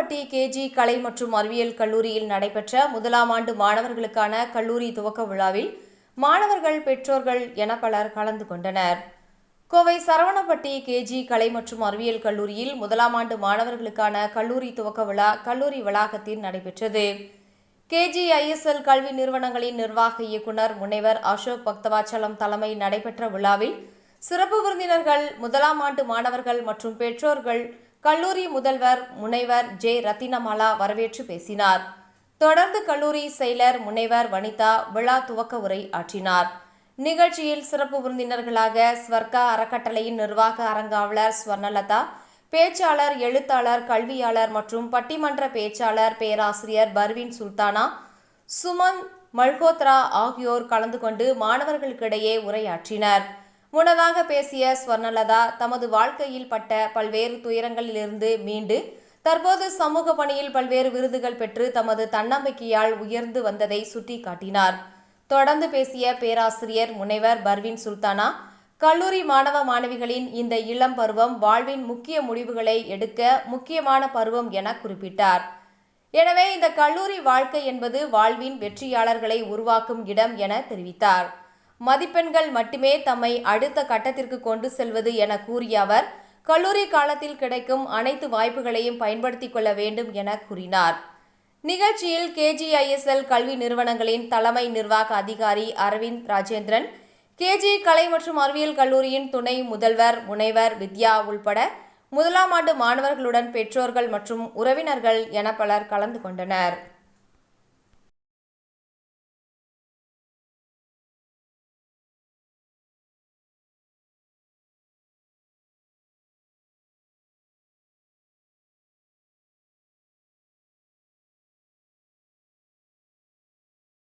Saravanapatti KG கலை மற்றும் அறிவியல் கல்லூரியில் நடைபெற்ற முதலாம் ஆண்டு மாணவர்களுக்கான கல்லூரி துவக்க விழாவில் மாணவர்கள், பெற்றோர்கள் என பலர் கலந்து கொண்டனர். கோவை சரவணப்பட்டி கேஜி கலை மற்றும் அறிவியல் கல்லூரியில் முதலாம் ஆண்டு மாணவர்களுக்கான கல்லூரி துவக்க விழா கல்லூரி வளாகத்தில் நடைபெற்றது. KGISL கல்வி நிறுவனங்களின் நிர்வாக இயக்குநர் முனைவர் அசோக் பக்தவாச்சலம் தலைமையில் நடைபெற்ற விழாவில் சிறப்பு விருந்தினர்கள், முதலாம் ஆண்டு மாணவர்கள் மற்றும் பெற்றோர்கள், கல்லூரி முதல்வர் முனைவர் ஜே. ரத்தினமாலா வரவேற்று பேசினார். தொடர்ந்து கல்லூரி செயலர் முனைவர் வனிதா விழா துவக்க உரை ஆற்றினார். நிகழ்ச்சியில் சிறப்பு விருந்தினர்களாக ஸ்வர்கா அறக்கட்டளையின் நிர்வாக அரங்காவலர் ஸ்வர்ணலதா, பேச்சாளர், எழுத்தாளர், கல்வியாளர் மற்றும் பட்டிமன்ற பேச்சாளர் பேராசிரியர் பர்வீன் சுல்தானா, சுமன் மல்ஹோத்ரா ஆகியோர் கலந்து கொண்டு மாணவர்களுக்கிடையே உரையாற்றினர். முன்னதாக பேசிய ஸ்வர்ணலதா, தமது வாழ்க்கையில் பட்ட பல்வேறு துயரங்களிலிருந்து மீண்டு தற்போது சமூக பணியில் பல்வேறு விருதுகள் பெற்று தமது தன்னம்பிக்கையால் உயர்ந்து வந்ததை சுட்டிக்காட்டினார். தொடர்ந்து பேசிய பேராசிரியர் முனைவர் பர்வீன் சுல்தானா, கல்லூரி மாணவ மாணவிகளின் இந்த இளம் பருவம் வாழ்வின் முக்கிய முடிவுகளை எடுக்க முக்கியமான பருவம் என குறிப்பிட்டார். எனவே இந்த கல்லூரி வாழ்க்கை என்பது வாழ்வின் வெற்றியாளர்களை உருவாக்கும் இடம் என தெரிவித்தார். மதிப்பெண்கள் மட்டுமே தம்மை அடுத்த கட்டத்திற்கு கொண்டு செல்வது என கூறிய அவர், கல்லூரி காலத்தில் கிடைக்கும் அனைத்து வாய்ப்புகளையும் பயன்படுத்திக் கொள்ள வேண்டும் என கூறினார். நிகழ்ச்சியில் KGISL கல்வி நிறுவனங்களின் தலைமை நிர்வாக அதிகாரி அரவிந்த் ராஜேந்திரன், KG கலை மற்றும் அறிவியல் கல்லூரியின் துணை முதல்வர் முனைவர் வித்யா உள்பட முதலாம் ஆண்டு மாணவர்களுடன் பெற்றோர்கள் மற்றும் உறவினர்கள் என பலர் கலந்து கொண்டனர்.